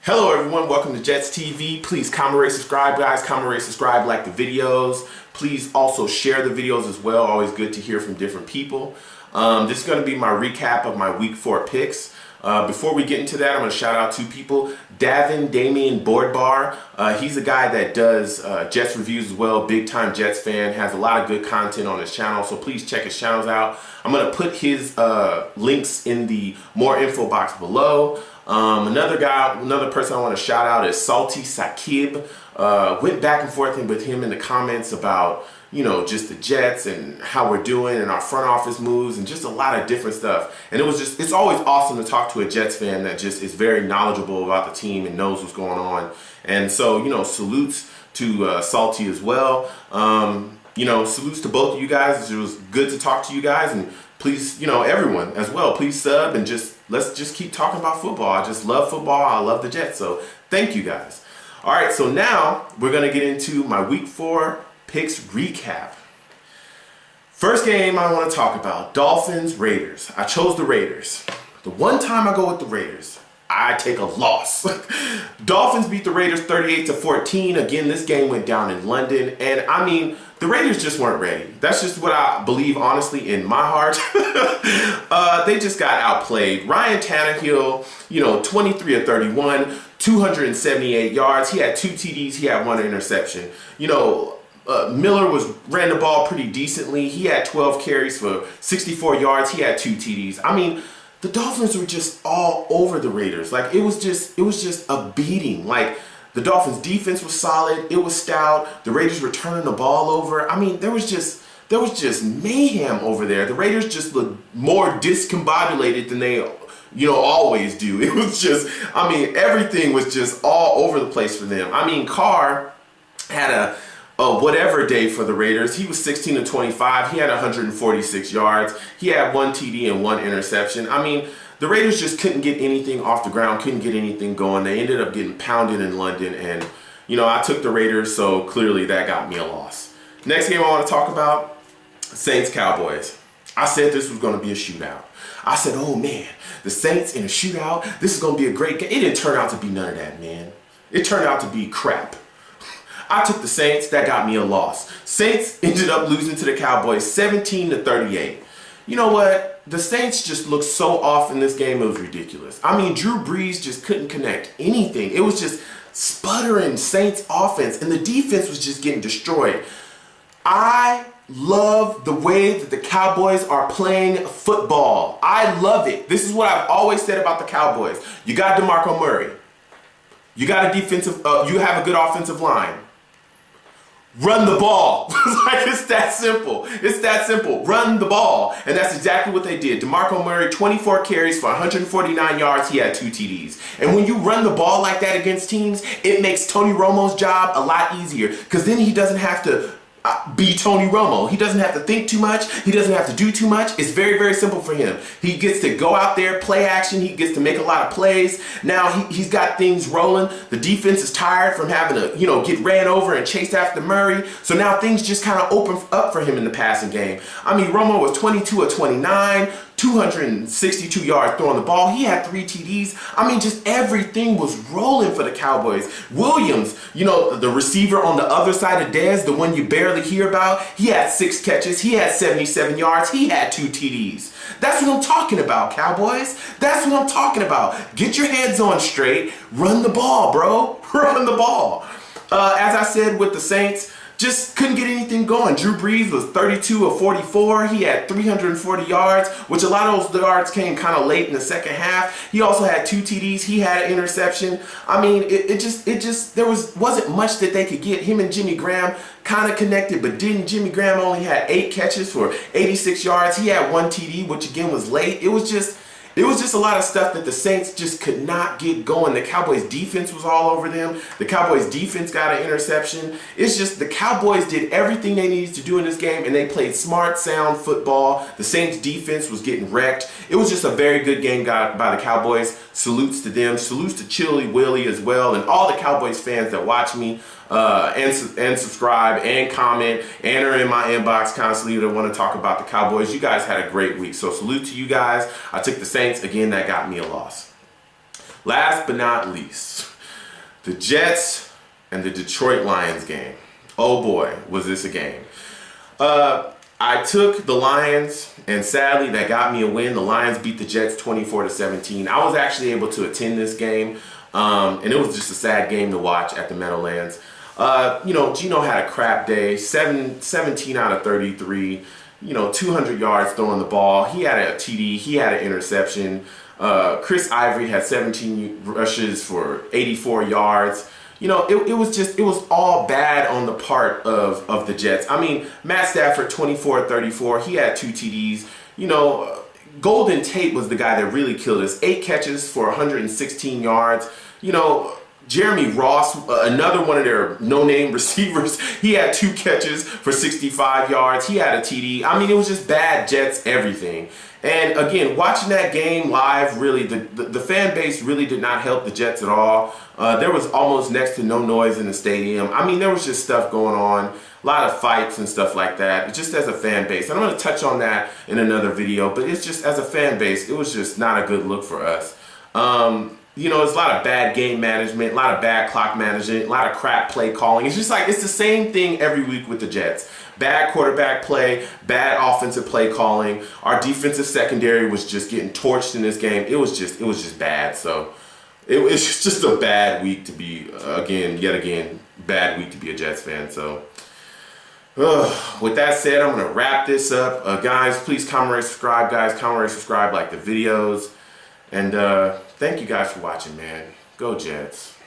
Hello everyone, welcome to Jets TV. Please comment, rate, subscribe guys. Comment, rate, subscribe, like the videos. Please also share the videos as well. Always good to hear from different people. This is going to be my recap of my week 4 picks. Before we get into that, I'm going to shout out 2 people. Damien Boardbar. He's a guy that does Jets reviews as well. Big time Jets fan. Has a lot of good content on his channel. So please check his channels out. I'm going to put his links in the more info box below. Another person I want to shout out is Salty Sakib. Went back and forth with him in the comments about, you know, just the Jets and how we're doing and our front office moves and just a lot of different stuff. And it's always awesome to talk to a Jets fan that just is very knowledgeable about the team and knows what's going on. And so, you know, salutes to Salty as well. You know, salutes to both of you guys. It was good to talk to you guys, and please, you know, everyone as well, please sub and let's just keep talking about football. I just love football. I love the Jets. So thank you guys. All right, so now we're going to get into my week 4 picks recap. First game I want to talk about, Dolphins Raiders. I chose the Raiders. The one time I go with the Raiders, I take a loss. Dolphins beat the Raiders 38-14. Again, this game went down in London, and I mean, the Raiders just weren't ready. That's just what I believe, honestly, in my heart. They just got outplayed. Ryan Tannehill, you know, 23-31, 278 yards. He had 2 TDs. He had 1 interception. You know, Miller ran the ball pretty decently. He had 12 carries for 64 yards. He had 2 TDs. I mean, the Dolphins were just all over the Raiders. Like, it was just a beating. Like, the Dolphins defense was solid. It was stout. The Raiders were turning the ball over. I mean, there was just mayhem over there. The Raiders just looked more discombobulated than they, you know, always do. It was just, I mean, everything was just all over the place for them. I mean, Carr had a whatever day for the Raiders. He was 16-25. He had 146 yards. He had 1 TD and 1 interception. I mean, the Raiders just couldn't get anything off the ground, couldn't get anything going. They ended up getting pounded in London, and, you know, I took the Raiders, so clearly that got me a loss. Next game I want to talk about, Saints-Cowboys. I said this was going to be a shootout. I said, oh man, the Saints in a shootout, this is going to be a great game. It didn't turn out to be none of that, man. It turned out to be crap. I took the Saints. That got me a loss. Saints ended up losing to the Cowboys 17-38. You know what? The Saints just looked so off in this game. It was ridiculous. I mean, Drew Brees just couldn't connect anything. It was just sputtering Saints offense, and the defense was just getting destroyed. I love the way that the Cowboys are playing football. I love it. This is what I've always said about the Cowboys. You got DeMarco Murray. You got a defensive. You have a good offensive line. Run the ball. Like, it's that simple. It's that simple. Run the ball. And that's exactly what they did. DeMarco Murray, 24 carries for 149 yards. He had 2 TDs. And when you run the ball like that against teams, it makes Tony Romo's job a lot easier, because then he doesn't have to be Tony Romo. He doesn't have to think too much. He doesn't have to do too much. It's very, very simple for him. He gets to go out there, play action. He gets to make a lot of plays. Now he's got things rolling. The defense is tired from having to, you know, get ran over and chased after Murray. So now things just kind of open up for him in the passing game. I mean, Romo was 22-29. 262 yards throwing the ball. He had 3 TDs. I mean, just everything was rolling for the Cowboys. Williams, you know, the receiver on the other side of Dez, the one you barely hear about, he had 6 catches. He had 77 yards. He had 2 TDs. That's what I'm talking about, Cowboys. That's what I'm talking about. Get your heads on straight. Run the ball, bro. Run the ball. As I said with the Saints, just couldn't get anything going. Drew Brees was 32-44. He had 340 yards, which a lot of those yards came kind of late in the second half. He also had 2 TDs. He had an interception. I mean, there wasn't much that they could get. Him and Jimmy Graham kind of connected, but didn't. Jimmy Graham only had 8 catches for 86 yards. He had 1 TD, which again was late. It was just a lot of stuff that the Saints just could not get going. The Cowboys defense was all over them. The Cowboys defense got an interception. It's just the Cowboys did everything they needed to do in this game, and they played smart, sound football. The Saints defense was getting wrecked. It was just a very good game by the Cowboys. Salutes to them. Salutes to Chili Willie as well, and all the Cowboys fans that watch me and subscribe and comment and are in my inbox constantly that want to talk about the Cowboys. You guys had a great week, so salute to you guys. I took the Saints. Again, that got me a loss. Last but not least, The Jets and the Detroit Lions game. Oh boy, was this a game. I took the Lions, and sadly that got me a win. The Lions beat the Jets 24-17. I was actually able to attend this game, and it was just a sad game to watch at the Meadowlands. Geno had a crap day, 17 out of 33, 200 yards throwing the ball. He had a TD, he had an interception. Chris Ivory had 17 rushes for 84 yards. It was all bad on the part of the Jets. I mean, Matt Stafford, 24-34, he had 2 TDs. Golden Tate was the guy that really killed us. 8 catches for 116 yards. Jeremy Ross, another one of their no-name receivers, he had 2 catches for 65 yards. He had a TD. I mean, it was just bad Jets everything. And again, watching that game live, really, the fan base really did not help the Jets at all. There was almost next to no noise in the stadium. I mean, there was just stuff going on, a lot of fights and stuff like that, just as a fan base. And I'm going to touch on that in another video, but it's just, as a fan base, it was just not a good look for us. It's a lot of bad game management, a lot of bad clock management, a lot of crap play calling. It's just like, it's the same thing every week with the Jets. Bad quarterback play, bad offensive play calling. Our defensive secondary was just getting torched in this game. It was just bad. So it was just a bad week to be, yet again, bad week to be a Jets fan. So with that said, I'm going to wrap this up. Guys, please comment, rate, subscribe. Guys, comment, rate, subscribe, like the videos. And thank you guys for watching, man. Go Jets.